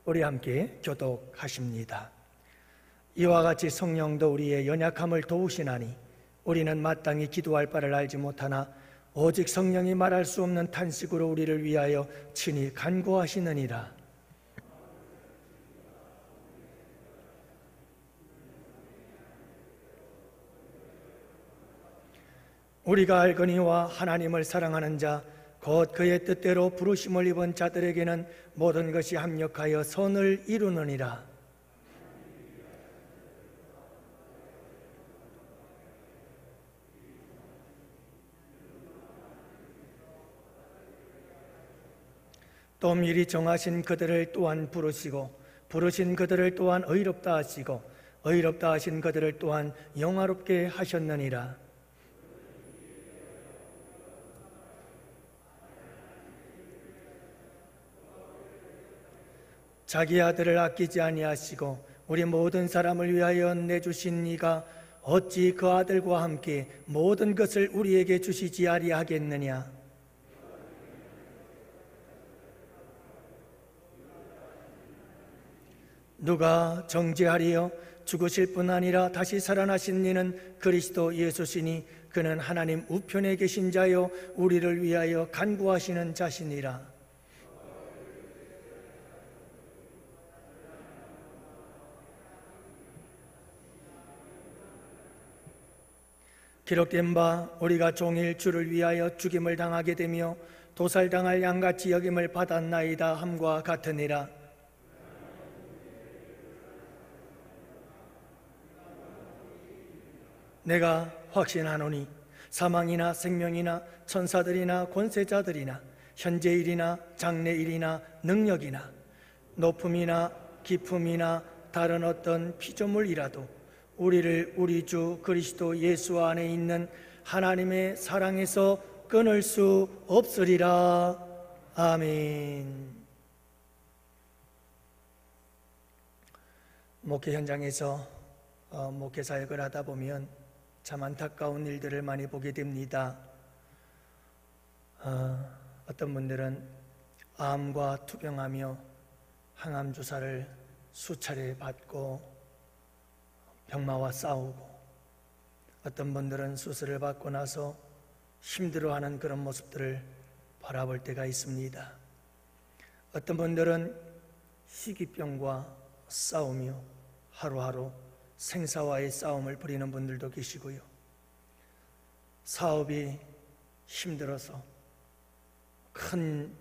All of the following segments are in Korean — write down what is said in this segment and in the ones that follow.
우리 함께 교독하십니다. 이와 같이 성령도 우리의 연약함을 도우시나니 우리는 마땅히 기도할 바를 알지 못하나 오직 성령이 말할 수 없는 탄식으로 우리를 위하여 친히 간구하시느니라. 우리가 알거니와 하나님을 사랑하는 자 곧 그의 뜻대로 부르심을 입은 자들에게는 모든 것이 합력하여 선을 이루느니라. 또 미리 정하신 그들을 또한 부르시고 부르신 그들을 또한 의롭다 하시고 의롭다 하신 그들을 또한 영화롭게 하셨느니라. 자기 아들을 아끼지 아니하시고 우리 모든 사람을 위하여 내주신 이가 어찌 그 아들과 함께 모든 것을 우리에게 주시지 아니하겠느냐. 누가 정죄하리요? 죽으실 뿐 아니라 다시 살아나신 이는 그리스도 예수시니 그는 하나님 우편에 계신 자요 우리를 위하여 간구하시는 자시니라. 기록된 바 우리가 종일 주를 위하여 죽임을 당하게 되며 도살당할 양같이 여김을 받았나이다 함과 같으니라. 내가 확신하노니 사망이나 생명이나 천사들이나 권세자들이나 현재일이나 장래일이나 능력이나 높음이나 깊음이나 다른 어떤 피조물이라도 우리를 우리 주 그리스도 예수 안에 있는 하나님의 사랑에서 끊을 수 없으리라. 아멘. 목회 현장에서 목회 사역을 하다 보면 참 안타까운 일들을 많이 보게 됩니다. 어떤 분들은 암과 투병하며 항암 주사를 수차례 받고 병마와 싸우고, 어떤 분들은 수술을 받고 나서 힘들어하는 그런 모습들을 바라볼 때가 있습니다. 어떤 분들은 희귀병과 싸우며 하루하루 생사와의 싸움을 벌이는 분들도 계시고요. 사업이 힘들어서 큰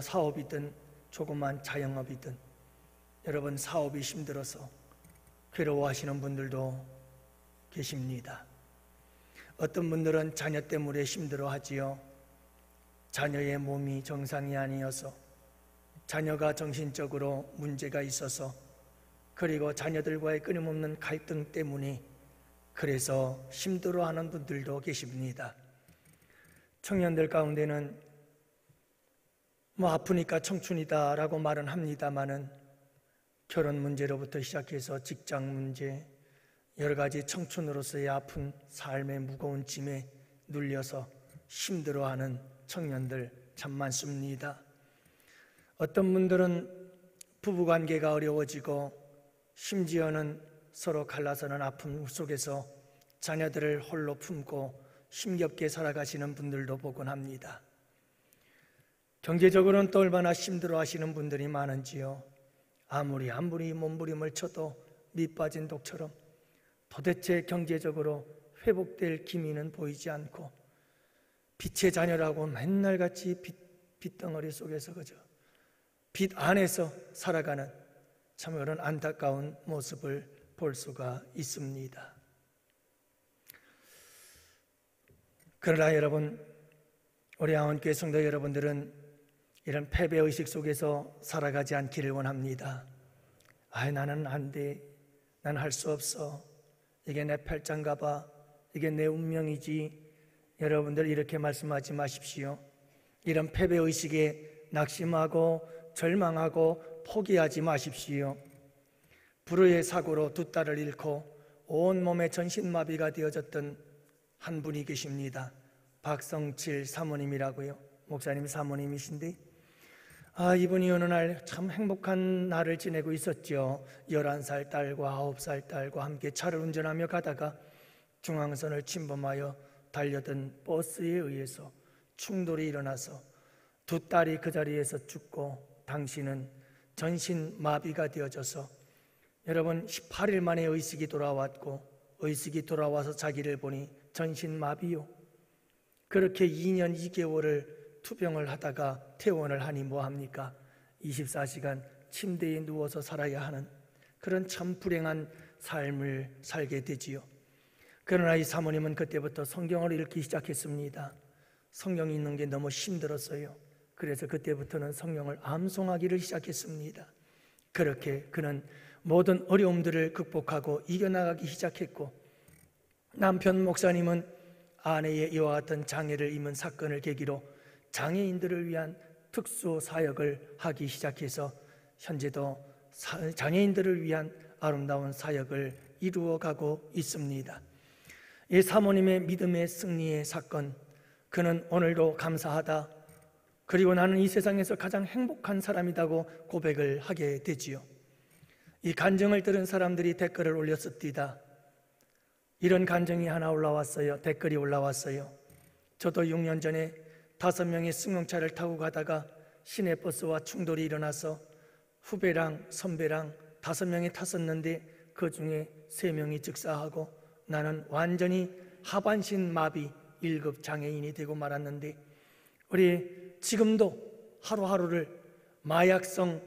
사업이든 조그만 자영업이든 여러분 사업이 힘들어서 괴로워하시는 분들도 계십니다. 어떤 분들은 자녀 때문에 힘들어하지요. 자녀의 몸이 정상이 아니어서, 자녀가 정신적으로 문제가 있어서, 그리고 자녀들과의 끊임없는 갈등 때문에 그래서 힘들어하는 분들도 계십니다. 청년들 가운데는 아프니까 청춘이다 라고 말은 합니다마는 결혼 문제로부터 시작해서 직장 문제, 여러 가지 청춘으로서의 아픈 삶의 무거운 짐에 눌려서 힘들어하는 청년들 참 많습니다. 어떤 분들은 부부관계가 어려워지고 심지어는 서로 갈라서는 아픔 속에서 자녀들을 홀로 품고 힘겹게 살아가시는 분들도 보곤 합니다. 경제적으로는 또 얼마나 힘들어하시는 분들이 많은지요. 아무리 몸부림을 쳐도 밑빠진 독처럼 도대체 경제적으로 회복될 기미는 보이지 않고 빛의 자녀라고 맨날같이 빚덩어리 속에서 그저 빚 안에서 살아가는 참 그런 안타까운 모습을 볼 수가 있습니다. 그러나 여러분, 우리 양원교회 성도 여러분들은 이런 패배의식 속에서 살아가지 않기를 원합니다. 나는 안 돼, 난 할 수 없어, 이게 내 팔짱가 봐, 이게 내 운명이지. 여러분들 이렇게 말씀하지 마십시오. 이런 패배의식에 낙심하고 절망하고 포기하지 마십시오. 불의의 사고로 두 딸을 잃고 온몸에 전신마비가 되어졌던 한 분이 계십니다. 박성칠 사모님이라고요. 목사님 사모님이신데 이분이 어느 날 참 행복한 날을 지내고 있었죠. 11살 딸과 9살 딸과 함께 차를 운전하며 가다가 중앙선을 침범하여 달려든 버스에 의해서 충돌이 일어나서 두 딸이 그 자리에서 죽고 당신은 전신마비가 되어져서 여러분 18일 만에 의식이 돌아왔고 의식이 돌아와서 자기를 보니 전신마비요. 그렇게 2년 2개월을 투병을 하다가 퇴원을 하니 뭐합니까? 24시간 침대에 누워서 살아야 하는 그런 참 불행한 삶을 살게 되지요. 그러나 이 사모님은 그때부터 성경을 읽기 시작했습니다. 성경이 읽는 게 너무 힘들었어요. 그래서 그때부터는 성경을 암송하기를 시작했습니다. 그렇게 그는 모든 어려움들을 극복하고 이겨나가기 시작했고, 남편 목사님은 아내의 이와 같은 장애를 입은 사건을 계기로 장애인들을 위한 특수 사역을 하기 시작해서 현재도 장애인들을 위한 아름다운 사역을 이루어가고 있습니다. 이 사모님의 믿음의 승리의 사건, 그는 오늘도 감사하다, 그리고 나는 이 세상에서 가장 행복한 사람이라고 고백을 하게 되지요. 이 간증을 들은 사람들이 댓글을 올렸습니다. 이런 간증이 하나 올라왔어요. 댓글이 올라왔어요. 저도 6년 전에 5명의 승용차를 타고 가다가 시내버스와 충돌이 일어나서 후배랑 선배랑 5명이 탔었는데 그 중에 3명이 즉사하고 나는 완전히 하반신 마비 1급 장애인이 되고 말았는데, 우리 지금도 하루하루를 마약성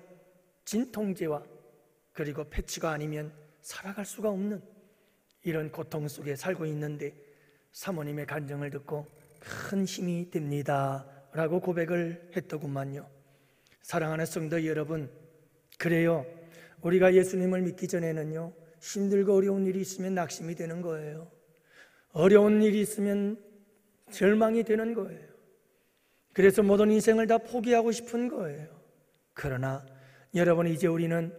진통제와 그리고 패치가 아니면 살아갈 수가 없는 이런 고통 속에 살고 있는데, 사모님의 간증을 듣고 큰 힘이 됩니다 라고 고백을 했더구만요. 사랑하는 성도 여러분, 그래요, 우리가 예수님을 믿기 전에는요, 힘들고 어려운 일이 있으면 낙심이 되는 거예요. 어려운 일이 있으면 절망이 되는 거예요. 그래서 모든 인생을 다 포기하고 싶은 거예요. 그러나 여러분, 이제 우리는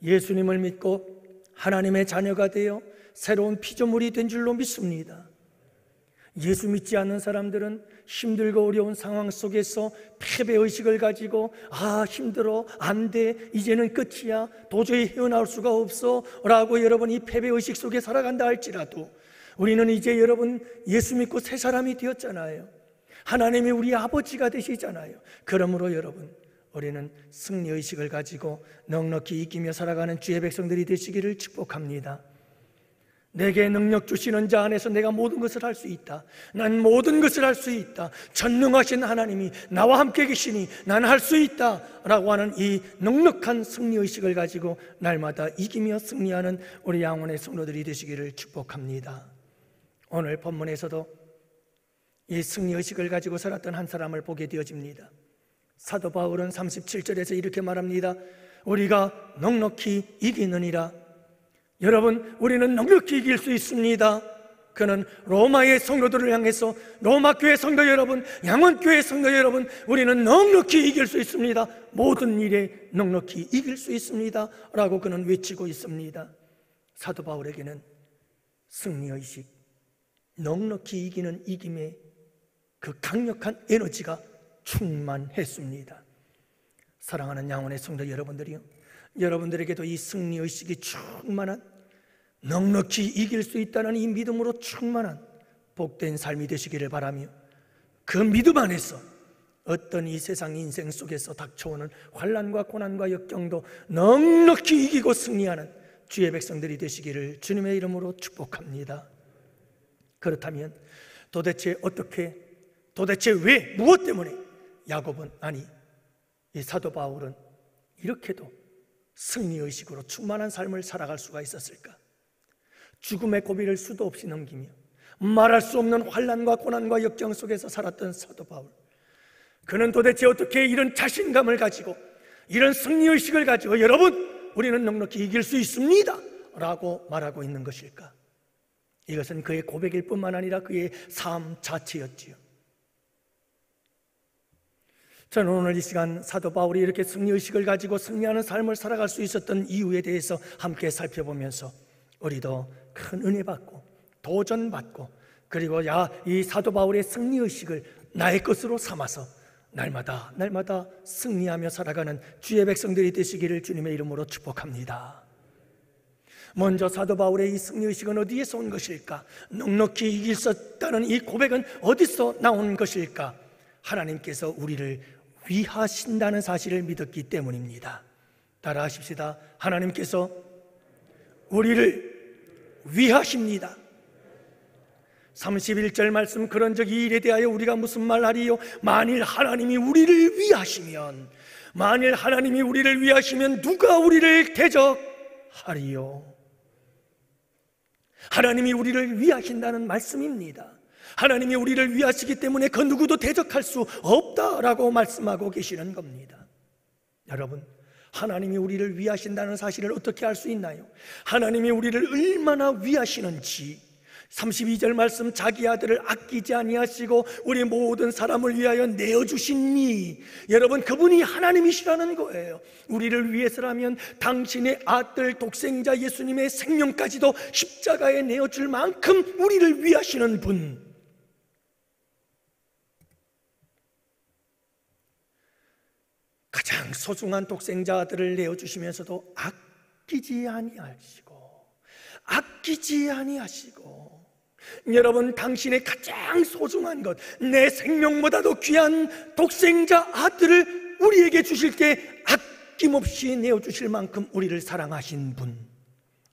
예수님을 믿고 하나님의 자녀가 되어 새로운 피조물이 된 줄로 믿습니다. 예수 믿지 않는 사람들은 힘들고 어려운 상황 속에서 패배의식을 가지고 힘들어, 안 돼, 이제는 끝이야, 도저히 헤어나올 수가 없어 라고 여러분 이 패배의식 속에 살아간다 할지라도, 우리는 이제 여러분 예수 믿고 새 사람이 되었잖아요. 하나님이 우리 아버지가 되시잖아요. 그러므로 여러분, 우리는 승리의식을 가지고 넉넉히 이기며 살아가는 주의 백성들이 되시기를 축복합니다. 내게 능력 주시는 자 안에서 내가 모든 것을 할 수 있다. 난 모든 것을 할 수 있다. 전능하신 하나님이 나와 함께 계시니 난 할 수 있다 라고 하는 이 넉넉한 승리의식을 가지고 날마다 이기며 승리하는 우리 영혼의 성도들이 되시기를 축복합니다. 오늘 본문에서도 이 승리의식을 가지고 살았던 한 사람을 보게 되어집니다. 사도 바울은 37절에서 이렇게 말합니다. 우리가 넉넉히 이기느니라. 여러분, 우리는 넉넉히 이길 수 있습니다. 그는 로마의 성도들을 향해서, 로마 교회 성도 여러분, 양원교회 성도 여러분, 우리는 넉넉히 이길 수 있습니다. 모든 일에 넉넉히 이길 수 있습니다 라고 그는 외치고 있습니다. 사도 바울에게는 승리의식, 넉넉히 이기는 이김의 그 강력한 에너지가 충만했습니다. 사랑하는 양원의 성도 여러분들이요, 여러분들에게도 이 승리의식이 충만한, 넉넉히 이길 수 있다는 이 믿음으로 충만한 복된 삶이 되시기를 바라며, 그 믿음 안에서 어떤 이 세상 인생 속에서 닥쳐오는 환난과 고난과 역경도 넉넉히 이기고 승리하는 주의 백성들이 되시기를 주님의 이름으로 축복합니다. 그렇다면 도대체 어떻게, 도대체 왜, 무엇 때문에 야곱은, 아니 이 사도 바울은 이렇게도 승리의식으로 충만한 삶을 살아갈 수가 있었을까? 죽음의 고비를 수도 없이 넘기며 말할 수 없는 환난과 고난과 역경 속에서 살았던 사도 바울, 그는 도대체 어떻게 이런 자신감을 가지고, 이런 승리의식을 가지고 여러분, 우리는 넉넉히 이길 수 있습니다 라고 말하고 있는 것일까? 이것은 그의 고백일 뿐만 아니라 그의 삶 자체였지요. 저는 오늘 이 시간 사도 바울이 이렇게 승리의식을 가지고 승리하는 삶을 살아갈 수 있었던 이유에 대해서 함께 살펴보면서 우리도 큰 은혜 받고 도전받고, 그리고 이 사도 바울의 승리의식을 나의 것으로 삼아서 날마다 날마다 승리하며 살아가는 주의 백성들이 되시기를 주님의 이름으로 축복합니다. 먼저 사도 바울의 이 승리의식은 어디에서 온 것일까? 넉넉히 이길 수 있다는 이 고백은 어디서 나온 것일까? 하나님께서 우리를 위하신다는 사실을 믿었기 때문입니다. 따라하십시다. 하나님께서 우리를 위하십니다. 31절 말씀, 그런즉 이 일에 대하여 우리가 무슨 말하리요? 만일 하나님이 우리를 위하시면, 만일 하나님이 우리를 위하시면 누가 우리를 대적하리요? 하나님이 우리를 위하신다는 말씀입니다. 하나님이 우리를 위하시기 때문에 그 누구도 대적할 수 없다라고 말씀하고 계시는 겁니다. 여러분, 하나님이 우리를 위하신다는 사실을 어떻게 알 수 있나요? 하나님이 우리를 얼마나 위하시는지 32절 말씀, 자기 아들을 아끼지 아니하시고 우리 모든 사람을 위하여 내어주신 이, 여러분, 그분이 하나님이시라는 거예요. 우리를 위해서라면 당신의 아들 독생자 예수님의 생명까지도 십자가에 내어줄 만큼 우리를 위하시는 분, 가장 소중한 독생자 아들을 내어주시면서도 아끼지 아니하시고 여러분, 당신의 가장 소중한 것, 내 생명보다도 귀한 독생자 아들을 우리에게 주실 때 아낌없이 내어주실 만큼 우리를 사랑하신 분,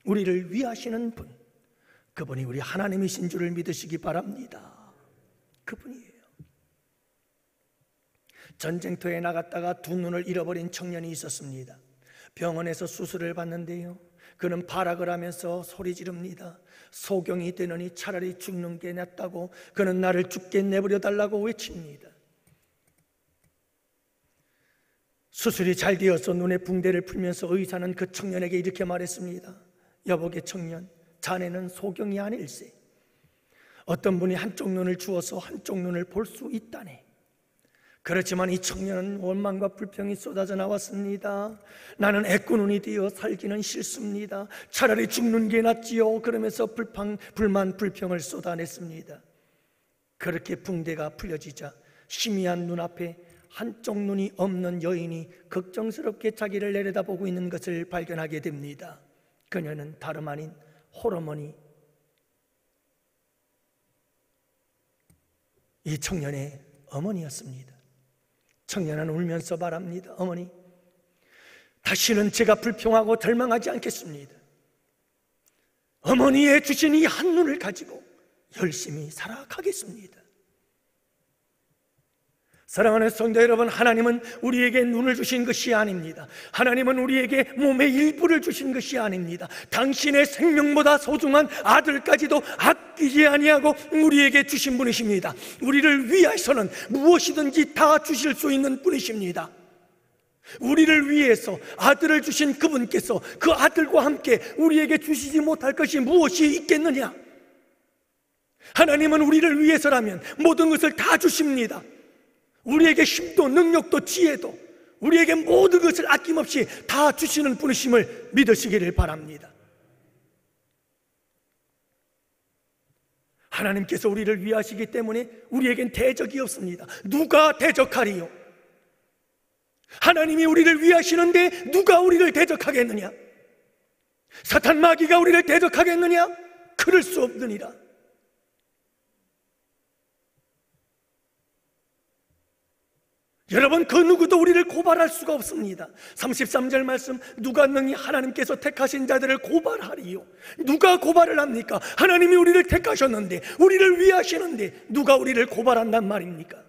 우리를 위하시는 분, 그분이 우리 하나님이신 줄을 믿으시기 바랍니다. 그분이에요. 전쟁터에 나갔다가 두 눈을 잃어버린 청년이 있었습니다. 병원에서 수술을 받는데요, 그는 발악을 하면서 소리 지릅니다. 소경이 되느니 차라리 죽는 게 낫다고, 그는 나를 죽게 내버려 달라고 외칩니다. 수술이 잘 되어서 눈에 붕대를 풀면서 의사는 그 청년에게 이렇게 말했습니다. 여보게 청년, 자네는 소경이 아닐세. 어떤 분이 한쪽 눈을 주어서 한쪽 눈을 볼 수 있다네. 그렇지만 이 청년은 원망과 불평이 쏟아져 나왔습니다. 나는 애꾸눈이 되어 살기는 싫습니다. 차라리 죽는 게 낫지요. 그러면서 불만, 불평을 쏟아냈습니다. 그렇게 붕대가 풀려지자 희미한 눈앞에 한쪽 눈이 없는 여인이 걱정스럽게 자기를 내려다보고 있는 것을 발견하게 됩니다. 그녀는 다름 아닌 홀어머니, 이 청년의 어머니였습니다. 청년은 울면서 말합니다. 어머니, 다시는 제가 불평하고 절망하지 않겠습니다. 어머니의 주신 이 한눈을 가지고 열심히 살아가겠습니다. 사랑하는 성도 여러분, 하나님은 우리에게 눈을 주신 것이 아닙니다. 하나님은 우리에게 몸의 일부를 주신 것이 아닙니다. 당신의 생명보다 소중한 아들까지도 아끼지 아니하고 우리에게 주신 분이십니다. 우리를 위해서는 무엇이든지 다 주실 수 있는 분이십니다. 우리를 위해서 아들을 주신 그분께서 그 아들과 함께 우리에게 주시지 못할 것이 무엇이 있겠느냐? 하나님은 우리를 위해서라면 모든 것을 다 주십니다. 우리에게 힘도 능력도 지혜도, 우리에게 모든 것을 아낌없이 다 주시는 분이심을 믿으시기를 바랍니다. 하나님께서 우리를 위하시기 때문에 우리에겐 대적이 없습니다. 누가 대적하리요? 하나님이 우리를 위하시는데 누가 우리를 대적하겠느냐? 사탄 마귀가 우리를 대적하겠느냐? 그럴 수 없느니라. 여러분, 그 누구도 우리를 고발할 수가 없습니다. 33절 말씀, 누가 능히 하나님께서 택하신 자들을 고발하리요? 누가 고발을 합니까? 하나님이 우리를 택하셨는데, 우리를 위하시는데 누가 우리를 고발한단 말입니까?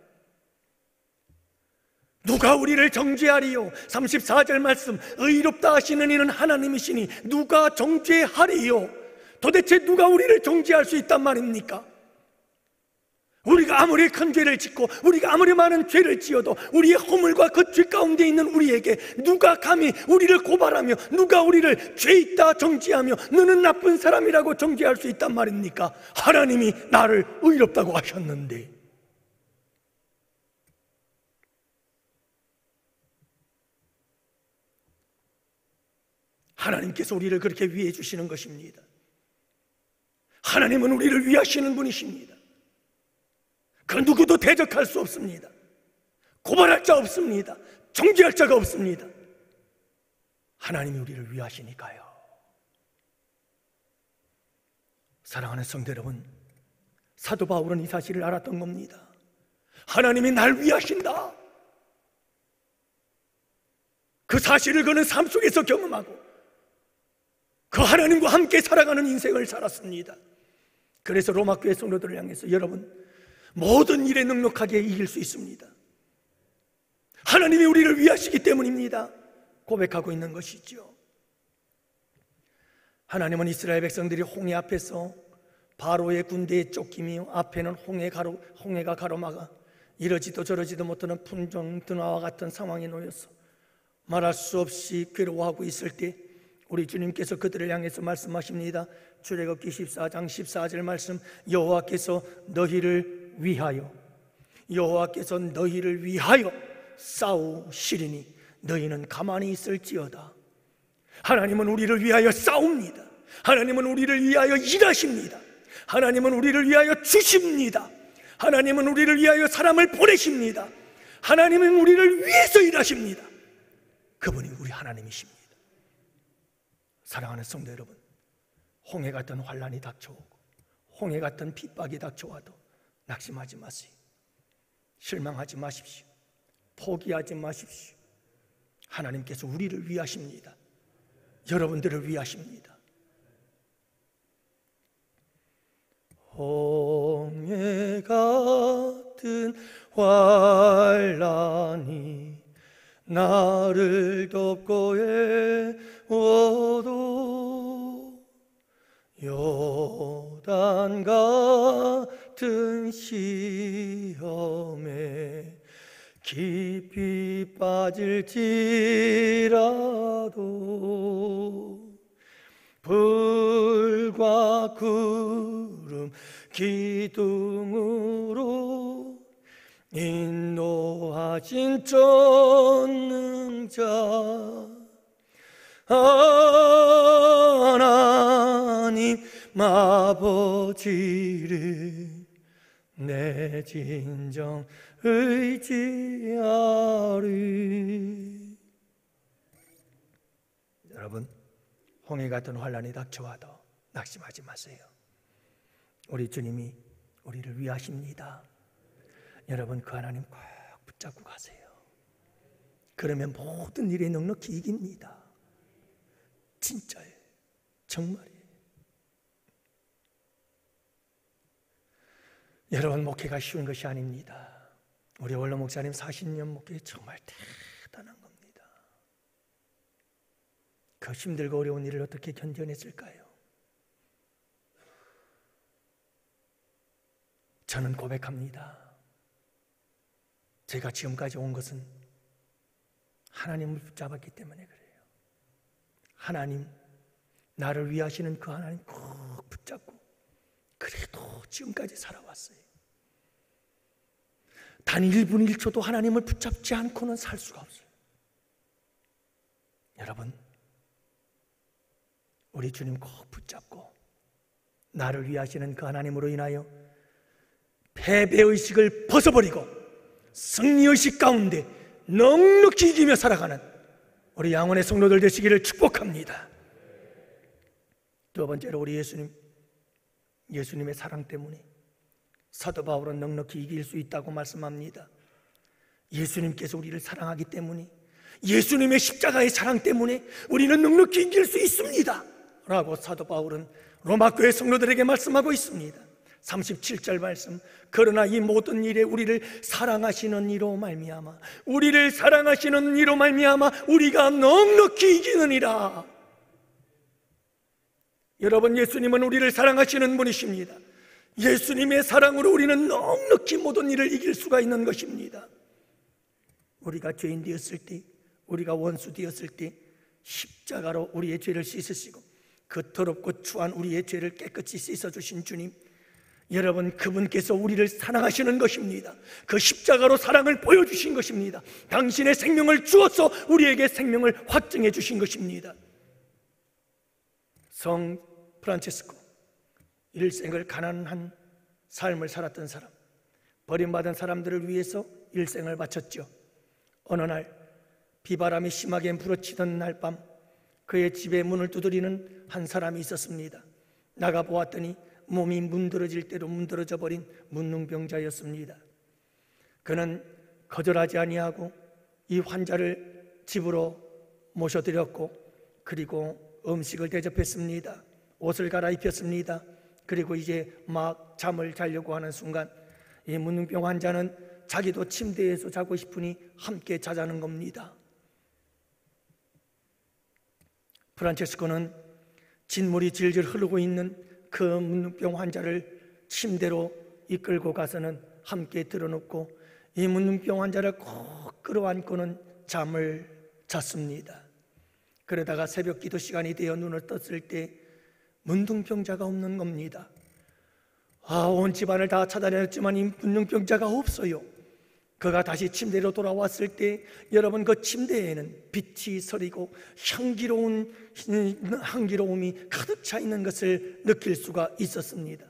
누가 우리를 정죄하리요? 34절 말씀, 의롭다 하시는 이는 하나님이시니 누가 정죄하리요? 도대체 누가 우리를 정죄할 수 있단 말입니까? 우리가 아무리 큰 죄를 짓고 우리가 아무리 많은 죄를 지어도 우리의 허물과 그 죄 가운데 있는 우리에게 누가 감히 우리를 고발하며 누가 우리를 죄 있다 정죄하며 너는 나쁜 사람이라고 정죄할 수 있단 말입니까? 하나님이 나를 의롭다고 하셨는데. 하나님께서 우리를 그렇게 위해 주시는 것입니다. 하나님은 우리를 위하시는 분이십니다. 그 누구도 대적할 수 없습니다. 고발할 자 없습니다. 정죄할 자가 없습니다. 하나님이 우리를 위하시니까요. 사랑하는 성도 여러분, 사도 바울은 이 사실을 알았던 겁니다. 하나님이 날 위하신다. 그 사실을 그는 삶 속에서 경험하고 그 하나님과 함께 살아가는 인생을 살았습니다. 그래서 로마 교회 성도들을 향해서 여러분, 모든 일에 넉넉하게 이길 수 있습니다. 하나님이 우리를 위하시기 때문입니다. 고백하고 있는 것이죠. 하나님은 이스라엘 백성들이 홍해 앞에서 바로의 군대에 쫓기며 앞에는 홍해가 가로막아 이러지도 저러지도 못하는 풍정등화와 같은 상황에 놓여서 말할 수 없이 괴로워하고 있을 때 우리 주님께서 그들을 향해서 말씀하십니다. 출애굽기 14장 14절 말씀, 여호와께서 너희를 위하여 싸우시리니 너희는 가만히 있을지어다. 하나님은 우리를 위하여 싸웁니다. 하나님은 우리를 위하여 일하십니다. 하나님은 우리를 위하여 주십니다. 하나님은 우리를 위하여 사람을 보내십니다. 하나님은 우리를 위해서 일하십니다. 그분이 우리 하나님이십니다. 사랑하는 성도 여러분, 홍해 같은 환난이 닥쳐오고 홍해 같은 핍박이 닥쳐와도 낙심하지 마세요. 실망하지 마십시오. 포기하지 마십시오. 하나님께서 우리를 위하십니다. 여러분들을 위하십니다. 홍해 같은 환난이 나를 덮고 해워도 요단 같은 시험에 깊이 빠질지라도 불과 구름 기둥으로 인도하신 전능자 하나님 아버지를 내 진정 의지하리. 여러분, 홍해 같은 환난이 닥쳐와도 낙심하지 마세요. 우리 주님이 우리를 위하십니다. 여러분, 그 하나님 꼭 붙잡고 가세요. 그러면 모든 일에 넉넉히 이깁니다. 진짜예요. 정말이에요. 여러분, 목회가 쉬운 것이 아닙니다. 우리 원로 목사님 40년 목회 정말 대단한 겁니다. 그 힘들고 어려운 일을 어떻게 견뎌냈을까요? 저는 고백합니다. 제가 지금까지 온 것은 하나님을 붙잡았기 때문에 그래요. 하나님, 나를 위하시는 그 하나님 꼭 붙잡고 그래도 지금까지 살아왔어요. 단 1분 1초도 하나님을 붙잡지 않고는 살 수가 없어요. 여러분, 우리 주님 꼭 붙잡고 나를 위하시는 그 하나님으로 인하여 패배의식을 벗어버리고 승리의식 가운데 넉넉히 이기며 살아가는 우리 양원의 성도들 되시기를 축복합니다. 두 번째로 우리 예수님의 사랑 때문에 사도 바울은 넉넉히 이길 수 있다고 말씀합니다. 예수님께서 우리를 사랑하기 때문에, 예수님의 십자가의 사랑 때문에 우리는 넉넉히 이길 수 있습니다 라고 사도 바울은 로마 교회 성도들에게 말씀하고 있습니다. 37절 말씀, 그러나 이 모든 일에 우리를 사랑하시는 이로 말미암아 우리가 넉넉히 이기느니라. 여러분, 예수님은 우리를 사랑하시는 분이십니다. 예수님의 사랑으로 우리는 넉넉히 모든 일을 이길 수가 있는 것입니다. 우리가 죄인 되었을 때, 우리가 원수 되었을 때 십자가로 우리의 죄를 씻으시고 그 더럽고 추한 우리의 죄를 깨끗이 씻어주신 주님, 여러분, 그분께서 우리를 사랑하시는 것입니다. 그 십자가로 사랑을 보여주신 것입니다. 당신의 생명을 주어서 우리에게 생명을 확증해 주신 것입니다. 성 프란체스코, 일생을 가난한 삶을 살았던 사람, 버림받은 사람들을 위해서 일생을 바쳤죠. 어느 날 비바람이 심하게 불어치던 날 밤 그의 집에 문을 두드리는 한 사람이 있었습니다. 나가 보았더니 몸이 문드러질 대로 문드러져 버린 문둥병자였습니다. 그는 거절하지 아니하고 이 환자를 집으로 모셔드렸고 그리고 음식을 대접했습니다. 옷을 갈아입혔습니다. 그리고 이제 막 잠을 자려고 하는 순간 이 문둥병 환자는 자기도 침대에서 자고 싶으니 함께 자자는 겁니다. 프란체스코는 진물이 질질 흐르고 있는 그 문둥병 환자를 침대로 이끌고 가서는 함께 들어놓고 이 문둥병 환자를 꼭 끌어안고는 잠을 잤습니다. 그러다가 새벽 기도 시간이 되어 눈을 떴을 때 문둥병자가 없는 겁니다. 온 집안을 다 찾아다녔지만 이 문둥병자가 없어요. 그가 다시 침대로 돌아왔을 때 여러분 그 침대에는 빛이 서리고 향기로움이 가득 차 있는 것을 느낄 수가 있었습니다.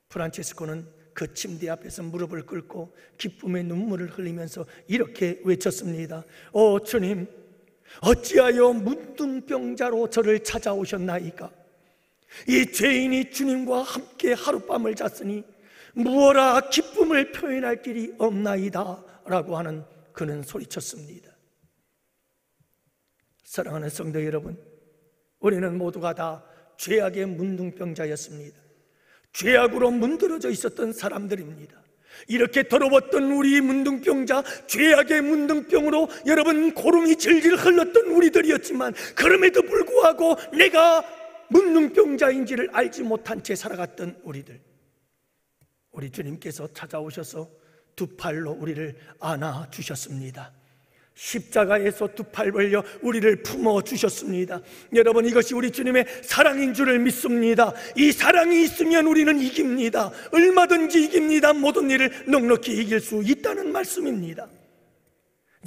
프란체스코는 그 침대 앞에서 무릎을 꿇고 기쁨의 눈물을 흘리면서 이렇게 외쳤습니다. 주님, 어찌하여 문둥병자로 저를 찾아오셨나이까? 이 죄인이 주님과 함께 하룻밤을 잤으니 무어라 기쁨을 표현할 길이 없나이다 라고 하는 그는 소리쳤습니다. 사랑하는 성도 여러분, 우리는 모두가 다 죄악의 문둥병자였습니다. 죄악으로 문드러져 있었던 사람들입니다. 이렇게 더러웠던 우리 문둥병자, 죄악의 문둥병으로 여러분 고름이 질질 흘렀던 우리들이었지만 그럼에도 불구하고 내가 문둥병자인지를 알지 못한 채 살아갔던 우리들, 우리 주님께서 찾아오셔서 두 팔로 우리를 안아주셨습니다. 십자가에서 두 팔 벌려 우리를 품어주셨습니다. 여러분, 이것이 우리 주님의 사랑인 줄을 믿습니다. 이 사랑이 있으면 우리는 이깁니다. 얼마든지 이깁니다. 모든 일을 넉넉히 이길 수 있다는 말씀입니다.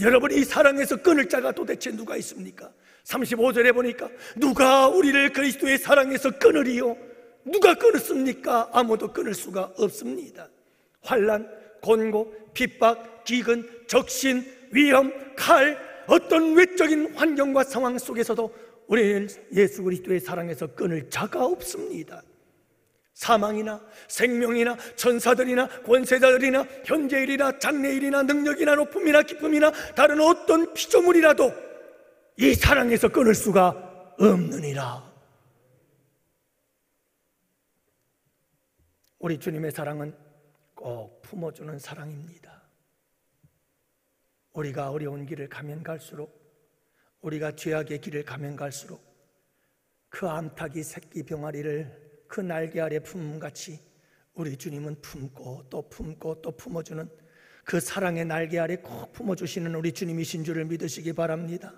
여러분, 이 사랑에서 끊을 자가 도대체 누가 있습니까? 35절에 보니까 누가 우리를 그리스도의 사랑에서 끊으리요? 누가 끊었습니까? 아무도 끊을 수가 없습니다. 환난, 곤고, 핍박, 기근, 적신, 위험, 칼, 어떤 외적인 환경과 상황 속에서도 우리는 예수 그리스도의 사랑에서 끊을 자가 없습니다. 사망이나 생명이나 천사들이나 권세자들이나 현재일이나 장래일이나 능력이나 높음이나 기쁨이나 다른 어떤 피조물이라도 이 사랑에서 끊을 수가 없느니라. 우리 주님의 사랑은 꼭 품어주는 사랑입니다. 우리가 어려운 길을 가면 갈수록, 우리가 죄악의 길을 가면 갈수록 그 암탉이 새끼 병아리를 그 날개 아래 품음같이 우리 주님은 품고 또 품고 또 품어주는 그 사랑의 날개 아래 꼭 품어주시는 우리 주님이신 줄을 믿으시기 바랍니다.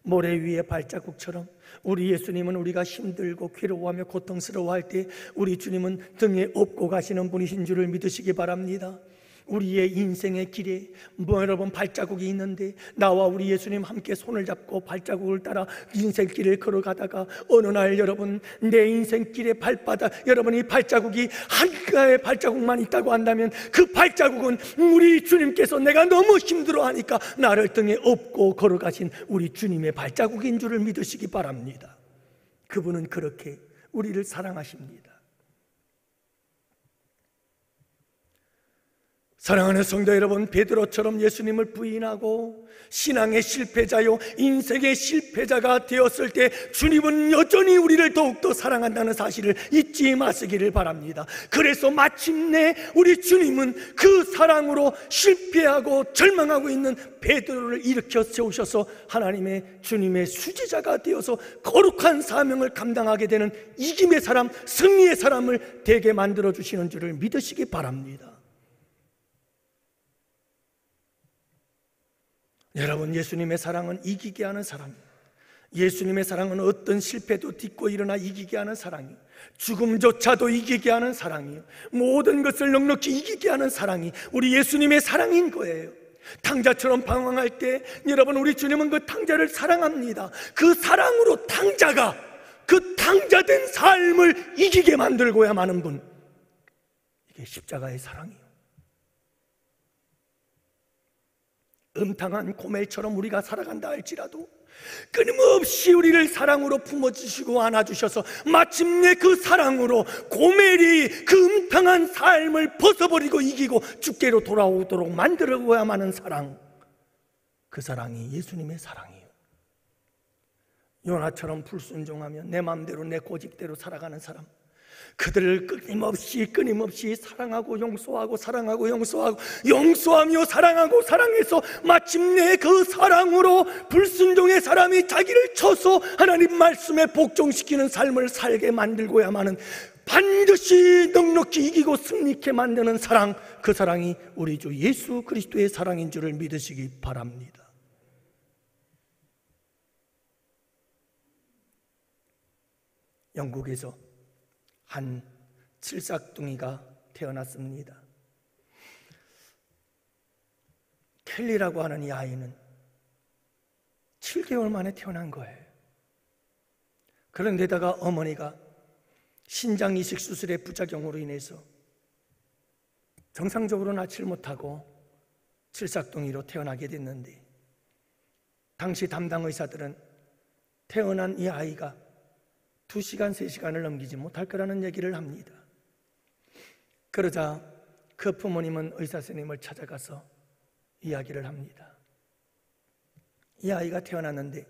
모래 위의 발자국처럼 우리 예수님은 우리가 힘들고 괴로워하며 고통스러워할 때 우리 주님은 등에 업고 가시는 분이신 줄을 믿으시기 바랍니다. 우리의 인생의 길에 여러분 발자국이 있는데 나와 우리 예수님 함께 손을 잡고 발자국을 따라 인생길을 걸어가다가 어느 날 여러분 내 인생길의 발바닥, 여러분 이 발자국이 한 가의 발자국만 있다고 한다면 그 발자국은 우리 주님께서 내가 너무 힘들어하니까 나를 등에 업고 걸어가신 우리 주님의 발자국인 줄을 믿으시기 바랍니다. 그분은 그렇게 우리를 사랑하십니다. 사랑하는 성도 여러분, 베드로처럼 예수님을 부인하고 신앙의 실패자요 인생의 실패자가 되었을 때 주님은 여전히 우리를 더욱더 사랑한다는 사실을 잊지 마시기를 바랍니다. 그래서 마침내 우리 주님은 그 사랑으로 실패하고 절망하고 있는 베드로를 일으켜 세우셔서 하나님의 주님의 수제자가 되어서 거룩한 사명을 감당하게 되는 이김의 사람, 승리의 사람을 되게 만들어 주시는 줄을 믿으시기 바랍니다. 여러분, 예수님의 사랑은 이기게 하는 사랑이에요. 예수님의 사랑은 어떤 실패도 딛고 일어나 이기게 하는 사랑이에요. 죽음조차도 이기게 하는 사랑이에요. 모든 것을 넉넉히 이기게 하는 사랑이 우리 예수님의 사랑인 거예요. 탕자처럼 방황할 때 여러분 우리 주님은 그 탕자를 사랑합니다. 그 사랑으로 탕자가 그 탕자된 삶을 이기게 만들고야 마는 분, 이게 십자가의 사랑이에요. 음탕한 고멜처럼 우리가 살아간다 할지라도 끊임없이 우리를 사랑으로 품어주시고 안아주셔서 마침내 그 사랑으로 고멜이 그 음탕한 삶을 벗어버리고 이기고 주께로 돌아오도록 만들어야만 하는 사랑, 그 사랑이 예수님의 사랑이에요. 요나처럼 불순종하며 내 마음대로 내 고집대로 살아가는 사람, 그들을 끊임없이 사랑하고 용서하고 사랑하고 용서하며 사랑하고 사랑해서 마침내 그 사랑으로 불순종의 사람이 자기를 쳐서 하나님 말씀에 복종시키는 삶을 살게 만들고야만은 반드시 넉넉히 이기고 승리케 만드는 사랑, 그 사랑이 우리 주 예수 그리스도의 사랑인 줄을 믿으시기 바랍니다. 영국에서 한 칠삭둥이가 태어났습니다. 켈리라고 하는 이 아이는 7개월 만에 태어난 거예요. 그런데다가 어머니가 신장 이식 수술의 부작용으로 인해서 정상적으로 낳지를 못하고 칠삭둥이로 태어나게 됐는데, 당시 담당 의사들은 태어난 이 아이가 2시간, 3시간을 넘기지 못할 거라는 얘기를 합니다. 그러자 그 부모님은 의사 선생님을 찾아가서 이야기를 합니다. 이 아이가 태어났는데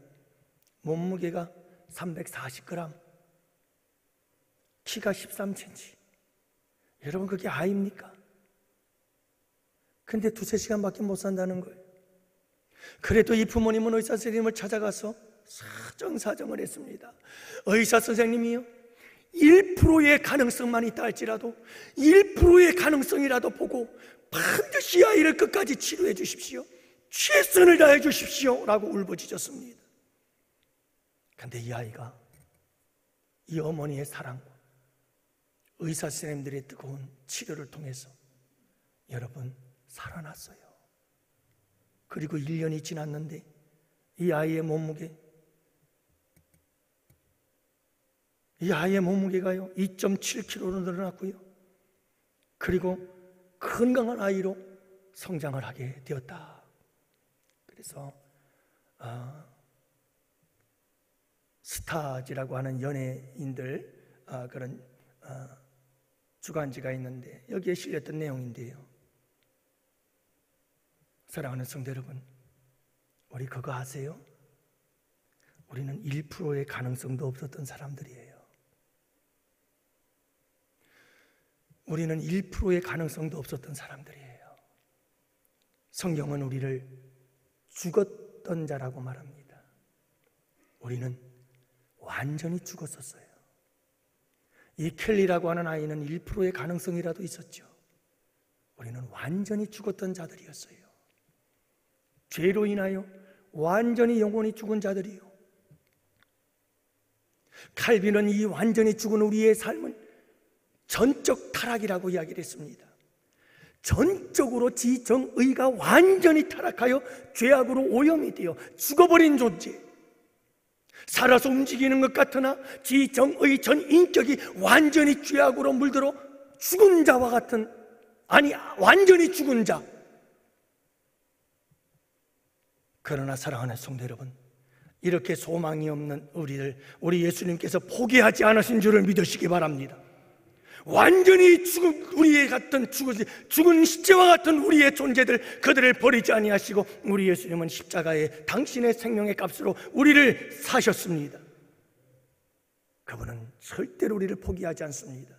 몸무게가 340g, 키가 13cm. 여러분, 그게 아이입니까? 근데 2-3시간밖에 못 산다는 거예요. 그래도 이 부모님은 의사 선생님을 찾아가서 사정사정을 했습니다. 의사 선생님이요, 1%의 가능성만 있다 할지라도 1%의 가능성이라도 보고 반드시 아이를 끝까지 치료해 주십시오, 최선을 다해 주십시오 라고 울부짖었습니다. 그런데 이 아이가 이 어머니의 사랑과 의사 선생님들의 뜨거운 치료를 통해서 여러분 살아났어요. 그리고 1년이 지났는데 이 아이의 몸무게가요 2.7kg로 늘어났고요. 그리고 건강한 아이로 성장을 하게 되었다. 그래서 스타즈라고 하는 연예인들 그런 주간지가 있는데 여기에 실렸던 내용인데요. 사랑하는 성도 여러분, 우리 그거 아세요? 우리는 1%의 가능성도 없었던 사람들이에요. 우리는 1%의 가능성도 없었던 사람들이에요. 성경은 우리를 죽었던 자라고 말합니다. 우리는 완전히 죽었었어요. 이 켈리라고 하는 아이는 1%의 가능성이라도 있었죠. 우리는 완전히 죽었던 자들이었어요. 죄로 인하여 완전히 영혼이 죽은 자들이요. 칼빈은 이 완전히 죽은 우리의 삶은 전적 타락이라고 이야기를 했습니다. 전적으로 지정의가 완전히 타락하여 죄악으로 오염이 되어 죽어버린 존재, 살아서 움직이는 것 같으나 지정의 전 인격이 완전히 죄악으로 물들어 죽은 자와 같은, 아니 완전히 죽은 자. 그러나 사랑하는 성도 여러분, 이렇게 소망이 없는 우리 예수님께서 포기하지 않으신 줄을 믿으시기 바랍니다. 완전히 죽은 시체와 같은 우리의 존재들, 그들을 버리지 아니하시고 우리 예수님은 십자가에 당신의 생명의 값으로 우리를 사셨습니다. 그분은 절대로 우리를 포기하지 않습니다.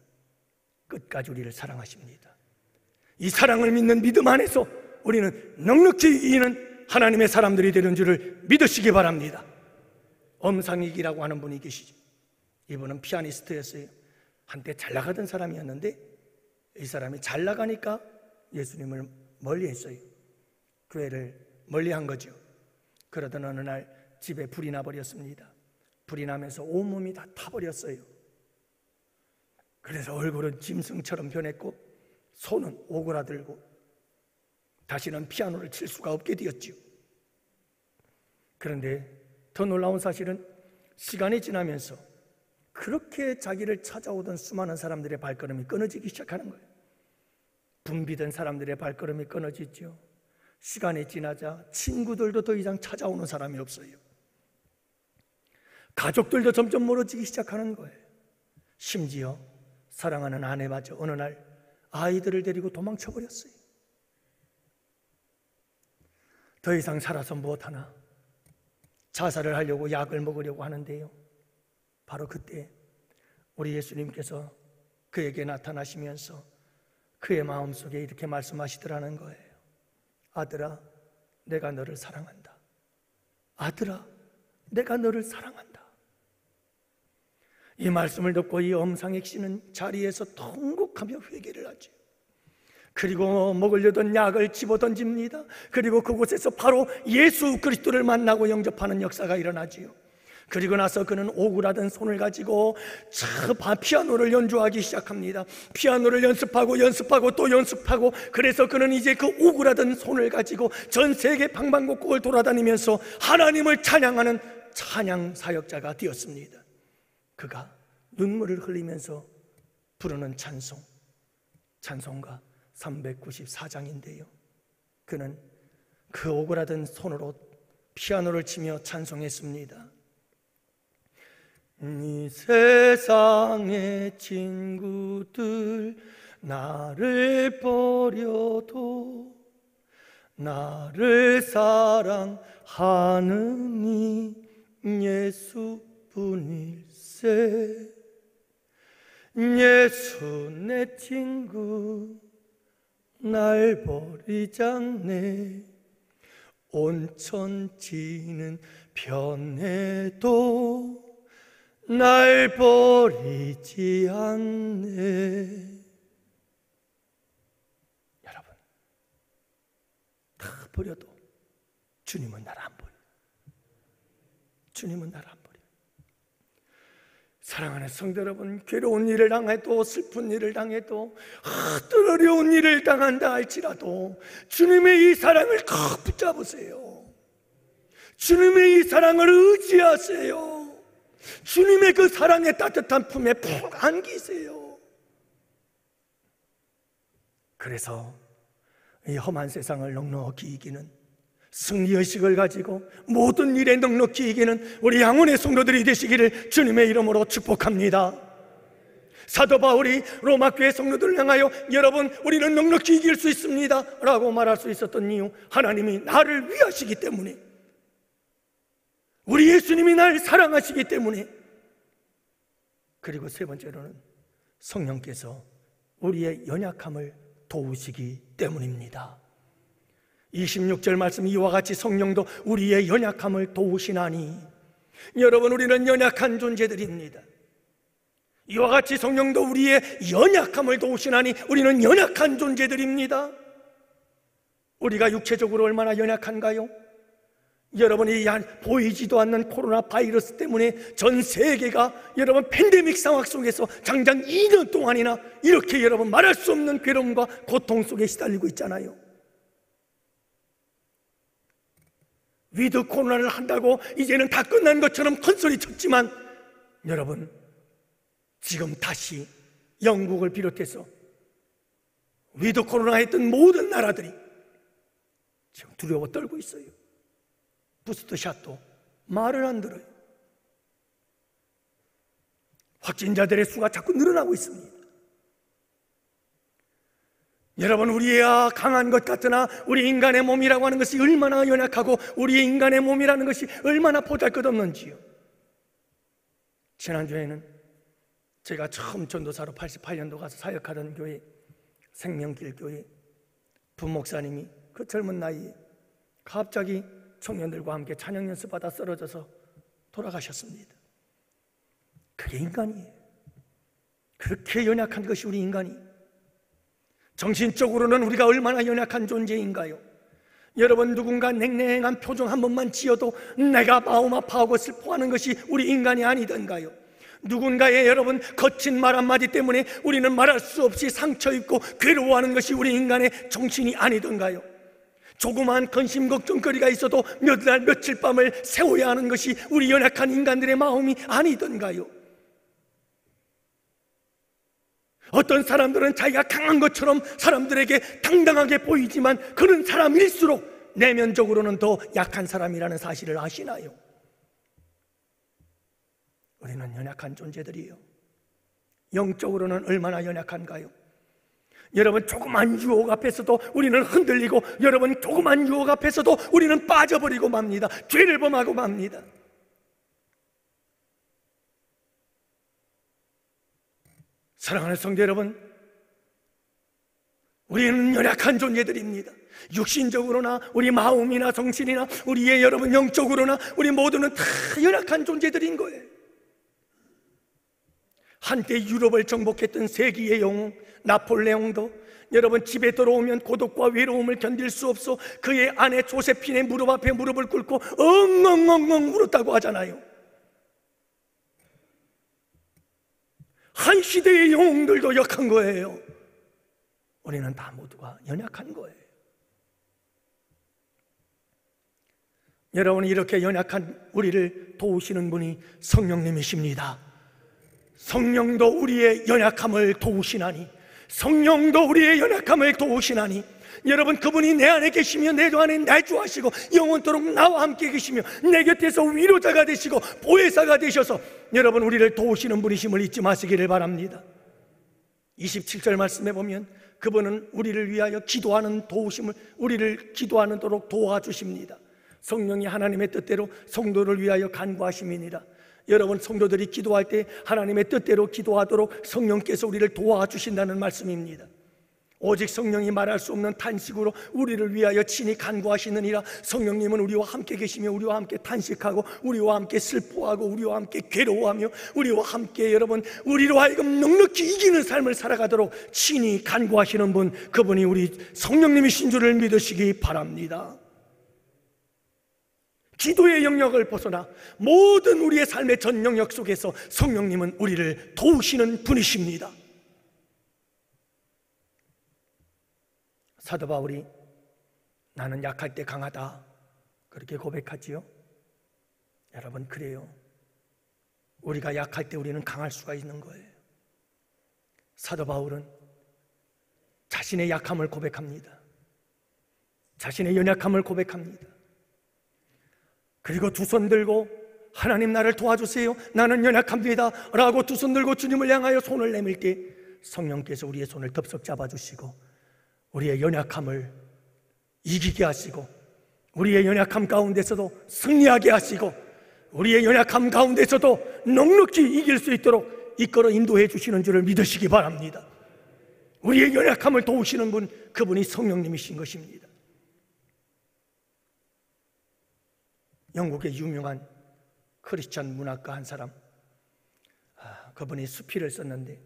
끝까지 우리를 사랑하십니다. 이 사랑을 믿는 믿음 안에서 우리는 넉넉히 이기는 하나님의 사람들이 되는 줄을 믿으시기 바랍니다. 엄상익이라고 하는 분이 계시죠. 이분은 피아니스트였어요. 한때 잘 나가던 사람이었는데 이 사람이 잘 나가니까 예수님을 멀리했어요. 교회를 멀리한 거죠. 그러던 어느 날 집에 불이 나버렸습니다. 불이 나면서 온몸이 다 타버렸어요. 그래서 얼굴은 짐승처럼 변했고 손은 오그라들고 다시는 피아노를 칠 수가 없게 되었죠. 그런데 더 놀라운 사실은 시간이 지나면서 그렇게 자기를 찾아오던 수많은 사람들의 발걸음이 끊어지기 시작하는 거예요. 붐비던 사람들의 발걸음이 끊어지죠. 시간이 지나자 친구들도 더 이상 찾아오는 사람이 없어요. 가족들도 점점 멀어지기 시작하는 거예요. 심지어 사랑하는 아내마저 어느 날 아이들을 데리고 도망쳐버렸어요. 더 이상 살아서 무엇하나 자살을 하려고 약을 먹으려고 하는데요, 바로 그때 우리 예수님께서 그에게 나타나시면서 그의 마음속에 이렇게 말씀하시더라는 거예요. 아들아, 내가 너를 사랑한다. 아들아, 내가 너를 사랑한다. 이 말씀을 듣고 이 엄상익 씨는 자리에서 통곡하며 회개를 하죠. 그리고 먹으려던 약을 집어던집니다. 그리고 그곳에서 바로 예수 그리스도를 만나고 영접하는 역사가 일어나지요. 그리고 나서 그는 오그라든 손을 가지고 피아노를 연주하기 시작합니다. 피아노를 연습하고 또 연습하고, 그래서 그는 이제 그 오그라든 손을 가지고 전 세계 방방곡곡을 돌아다니면서 하나님을 찬양하는 찬양 사역자가 되었습니다. 그가 눈물을 흘리면서 부르는 찬송가 394장인데요, 그는 그 오그라든 손으로 피아노를 치며 찬송했습니다. 이 세상의 친구들 나를 버려도 나를 사랑하는 이 예수뿐일세. 예수 내 친구 날 버리지 않네. 온 천지는 변해도 날 버리지 않네. 여러분, 다 버려도 주님은 나를 안 버려요. 주님은 나를 안 버려요. 사랑하는 성도 여러분, 괴로운 일을 당해도 슬픈 일을 당해도 어떤 어려운 일을 당한다 할지라도 주님의 이 사랑을 꼭 붙잡으세요. 주님의 이 사랑을 의지하세요. 주님의 그 사랑의 따뜻한 품에 푹 안기세요. 그래서 이 험한 세상을 넉넉히 이기는 승리의식을 가지고 모든 일에 넉넉히 이기는 우리 양원의 성도들이 되시기를 주님의 이름으로 축복합니다. 사도 바울이 로마 교회 성도들을 향하여 여러분, 우리는 넉넉히 이길 수 있습니다 라고 말할 수 있었던 이유, 하나님이 나를 위하시기 때문에, 우리 예수님이 나를 사랑하시기 때문에, 그리고 세 번째로는 성령께서 우리의 연약함을 도우시기 때문입니다. 26절 말씀, 이와 같이 성령도 우리의 연약함을 도우시나니. 여러분, 우리는 연약한 존재들입니다. 이와 같이 성령도 우리의 연약함을 도우시나니, 우리는 연약한 존재들입니다. 우리가 육체적으로 얼마나 연약한가요? 여러분이 보이지도 않는 코로나 바이러스 때문에 전 세계가 여러분 팬데믹 상황 속에서 장장 2년 동안이나 이렇게 여러분 말할 수 없는 괴로움과 고통 속에 시달리고 있잖아요. 위드 코로나를 한다고 이제는 다 끝난 것처럼 큰소리 쳤지만, 여러분 지금 다시 영국을 비롯해서 위드 코로나 했던 모든 나라들이 지금 두려워 떨고 있어요. 부스트샷도 말을 안 들어요. 확진자들의 수가 자꾸 늘어나고 있습니다. 여러분, 우리야 강한 것 같으나 우리 인간의 몸이라고 하는 것이 얼마나 연약하고 우리의 인간의 몸이라는 것이 얼마나 보잘것없는지요. 지난주에는 제가 처음 전도사로 88년도 가서 사역하던 교회, 생명길 교회 부목사님이 그 젊은 나이에 갑자기 청년들과 함께 찬양 연습하다 쓰러져서 돌아가셨습니다. 그게 인간이에요. 그렇게 연약한 것이 우리 인간이. 정신적으로는 우리가 얼마나 연약한 존재인가요? 여러분, 누군가 냉랭한 표정 한 번만 지어도 내가 마음 아파하고 슬퍼하는 것이 우리 인간이 아니던가요? 누군가의 여러분 거친 말 한마디 때문에 우리는 말할 수 없이 상처 입고 괴로워하는 것이 우리 인간의 정신이 아니던가요? 조그마한 근심 걱정거리가 있어도 몇 날 며칠 밤을 새워야 하는 것이 우리 연약한 인간들의 마음이 아니던가요? 어떤 사람들은 자기가 강한 것처럼 사람들에게 당당하게 보이지만 그런 사람일수록 내면적으로는 더 약한 사람이라는 사실을 아시나요? 우리는 연약한 존재들이에요. 영적으로는 얼마나 연약한가요? 여러분, 조그만 유혹 앞에서도 우리는 흔들리고, 여러분, 조그만 유혹 앞에서도 우리는 빠져버리고 맙니다. 죄를 범하고 맙니다. 사랑하는 성도 여러분, 우리는 연약한 존재들입니다. 육신적으로나 우리 마음이나 정신이나 우리의 여러분 영적으로나 우리 모두는 다 연약한 존재들인 거예요. 한때 유럽을 정복했던 세기의 영웅 나폴레옹도 여러분 집에 들어오면 고독과 외로움을 견딜 수 없어 그의 아내 조세핀의 무릎 앞에 무릎을 꿇고 엉엉엉엉 울었다고 하잖아요. 한 시대의 영웅들도 약한 거예요. 우리는 다 모두가 연약한 거예요. 여러분, 이렇게 연약한 우리를 도우시는 분이 성령님이십니다. 성령도 우리의 연약함을 도우시나니, 성령도 우리의 연약함을 도우시나니, 여러분, 그분이 내 안에 계시며 내 안에 내주하시고 영원토록 나와 함께 계시며 내 곁에서 위로자가 되시고 보혜사가 되셔서 여러분 우리를 도우시는 분이심을 잊지 마시기를 바랍니다. 27절 말씀에 보면 그분은 우리를 위하여 기도하는 도우심을, 우리를 기도하도록 도와주십니다. 성령이 하나님의 뜻대로 성도를 위하여 간구하심이니라. 여러분, 성도들이 기도할 때 하나님의 뜻대로 기도하도록 성령께서 우리를 도와주신다는 말씀입니다. 오직 성령이 말할 수 없는 탄식으로 우리를 위하여 친히 간구하시느니라. 성령님은 우리와 함께 계시며 우리와 함께 탄식하고 우리와 함께 슬퍼하고 우리와 함께 괴로워하며 우리와 함께 여러분 우리로 하여금 넉넉히 이기는 삶을 살아가도록 친히 간구하시는 분, 그분이 우리 성령님이신 줄을 믿으시기 바랍니다. 기도의 영역을 벗어나 모든 우리의 삶의 전 영역 속에서 성령님은 우리를 도우시는 분이십니다. 사도 바울이 나는 약할 때 강하다 그렇게 고백하지요. 여러분, 그래요. 우리가 약할 때 우리는 강할 수가 있는 거예요. 사도 바울은 자신의 약함을 고백합니다. 자신의 연약함을 고백합니다. 그리고 두 손 들고 하나님 나를 도와주세요, 나는 연약합니다 라고 두 손 들고 주님을 향하여 손을 내밀 때 성령께서 우리의 손을 덥석 잡아주시고 우리의 연약함을 이기게 하시고 우리의 연약함 가운데서도 승리하게 하시고 우리의 연약함 가운데서도 넉넉히 이길 수 있도록 이끌어 인도해 주시는 줄을 믿으시기 바랍니다. 우리의 연약함을 도우시는 분, 그분이 성령님이신 것입니다. 영국의 유명한 크리스찬 문학가 한 사람, 그분이 수필을 썼는데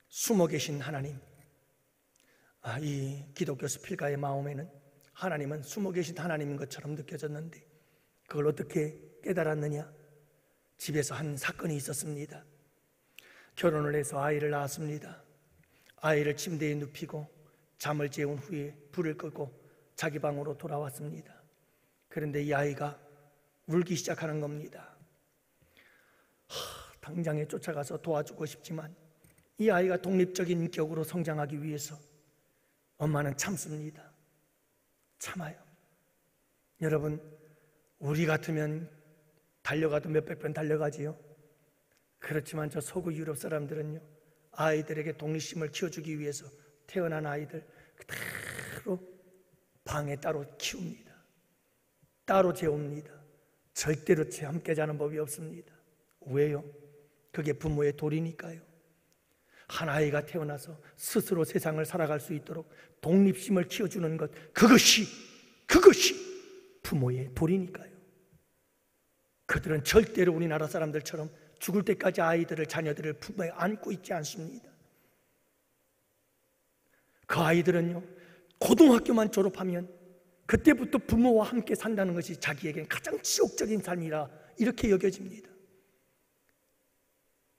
숨어 계신 하나님, 이 기독교 수필가의 마음에는 하나님은 숨어 계신 하나님인 것처럼 느껴졌는데 그걸 어떻게 깨달았느냐? 집에서 한 사건이 있었습니다. 결혼을 해서 아이를 낳았습니다. 아이를 침대에 눕히고 잠을 재운 후에 불을 끄고 자기 방으로 돌아왔습니다. 그런데 이 아이가 울기 시작하는 겁니다. 당장에 쫓아가서 도와주고 싶지만 이 아이가 독립적인 인격으로 성장하기 위해서 엄마는 참습니다. 참아요. 여러분, 우리 같으면 달려가도 몇백 번 달려가지요. 그렇지만 저 서구 유럽 사람들은요, 아이들에게 독립심을 키워주기 위해서 태어난 아이들 그대로 방에 따로 키웁니다. 따로 재웁니다. 절대로 함께 자는 법이 없습니다. 왜요? 그게 부모의 도리니까요. 한 아이가 태어나서 스스로 세상을 살아갈 수 있도록 독립심을 키워주는 것, 그것이 부모의 도리니까요. 그들은 절대로 우리나라 사람들처럼 죽을 때까지 아이들을, 자녀들을 품에 안고 있지 않습니다. 그 아이들은요, 고등학교만 졸업하면 그때부터 부모와 함께 산다는 것이 자기에겐 가장 지옥적인 삶이라 이렇게 여겨집니다.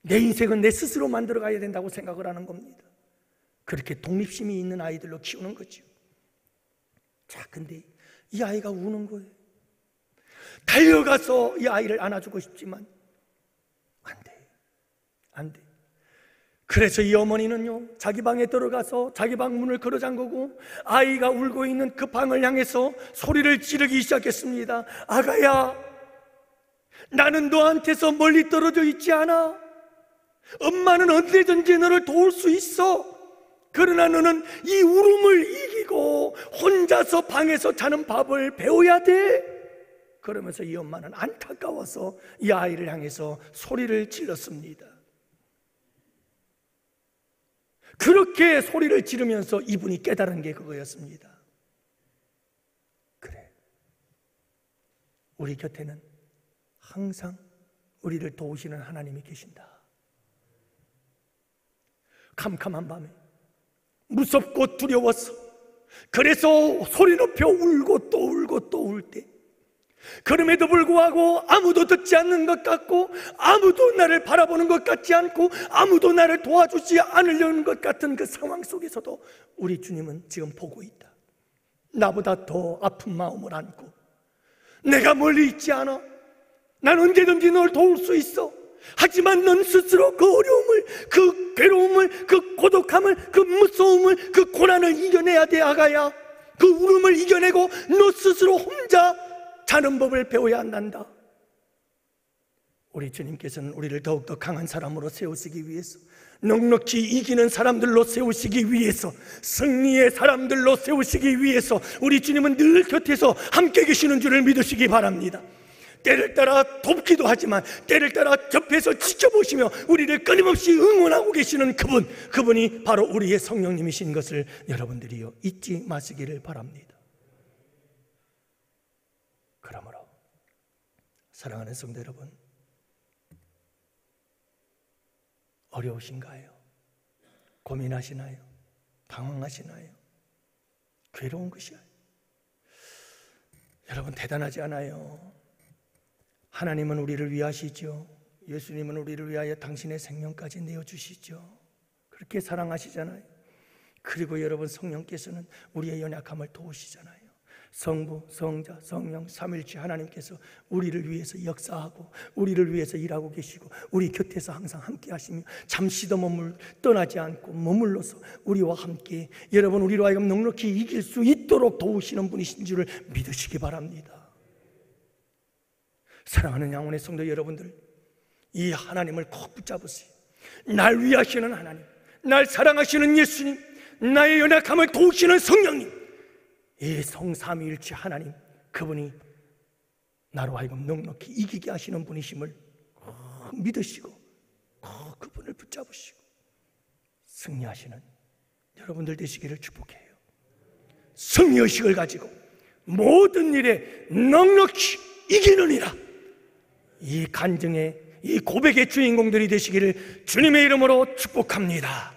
내 인생은 내 스스로 만들어가야 된다고 생각을 하는 겁니다. 그렇게 독립심이 있는 아이들로 키우는 거죠. 자, 근데 이 아이가 우는 거예요. 달려가서 이 아이를 안아주고 싶지만 안 돼. 그래서 이 어머니는요, 자기 방에 들어가서 자기 방 문을 걸어 잠그고 아이가 울고 있는 그 방을 향해서 소리를 지르기 시작했습니다. 아가야, 나는 너한테서 멀리 떨어져 있지 않아. 엄마는 언제든지 너를 도울 수 있어. 그러나 너는 이 울음을 이기고 혼자서 방에서 자는 법을 배워야 돼. 그러면서 이 엄마는 안타까워서 이 아이를 향해서 소리를 질렀습니다. 그렇게 소리를 지르면서 이분이 깨달은 게 그거였습니다. 그래, 우리 곁에는 항상 우리를 도우시는 하나님이 계신다. 캄캄한 밤에 무섭고 두려워서 그래서 소리 높여 울고 또 울고 또 울 때, 그럼에도 불구하고 아무도 듣지 않는 것 같고 아무도 나를 바라보는 것 같지 않고 아무도 나를 도와주지 않으려는 것 같은 그 상황 속에서도 우리 주님은 지금 보고 있다. 나보다 더 아픈 마음을 안고 내가 멀리 있지 않아. 난 언제든지 널 도울 수 있어. 하지만 넌 스스로 그 어려움을, 그 괴로움을, 그 고독함을, 그 무서움을, 그 고난을 이겨내야 돼. 아가야, 그 울음을 이겨내고 너 스스로 혼자 자는 법을 배워야 한단다. 우리 주님께서는 우리를 더욱더 강한 사람으로 세우시기 위해서, 넉넉히 이기는 사람들로 세우시기 위해서, 승리의 사람들로 세우시기 위해서 우리 주님은 늘 곁에서 함께 계시는 줄을 믿으시기 바랍니다. 때를 따라 돕기도 하지만 때를 따라 옆에서 지켜보시며 우리를 끊임없이 응원하고 계시는 그분이 바로 우리의 성령님이신 것을 여러분들이요, 잊지 마시기를 바랍니다. 그러므로 사랑하는 성도 여러분, 어려우신가요? 고민하시나요? 방황하시나요? 괴로운 것이요? 여러분, 대단하지 않아요? 하나님은 우리를 위하시죠. 예수님은 우리를 위하여 당신의 생명까지 내어주시죠. 그렇게 사랑하시잖아요. 그리고 여러분, 성령께서는 우리의 연약함을 도우시잖아요. 성부, 성자, 성령, 삼위일체 하나님께서 우리를 위해서 역사하고 우리를 위해서 일하고 계시고 우리 곁에서 항상 함께 하시며 잠시도 떠나지 않고 머물러서 우리와 함께, 여러분, 우리로 하여금 넉넉히 이길 수 있도록 도우시는 분이신 줄을 믿으시기 바랍니다. 사랑하는 양원의 성도 여러분들, 이 하나님을 꼭 붙잡으세요. 날 위하시는 하나님, 날 사랑하시는 예수님, 나의 연약함을 도우시는 성령님, 이 성삼위일체 하나님, 그분이 나로 하여금 넉넉히 이기게 하시는 분이심을 꼭 믿으시고 꼭 그분을 붙잡으시고 승리하시는 여러분들 되시기를 축복해요. 승리의식을 가지고 모든 일에 넉넉히 이기느니라, 이 간증의, 이 고백의 주인공들이 되시기를 주님의 이름으로 축복합니다.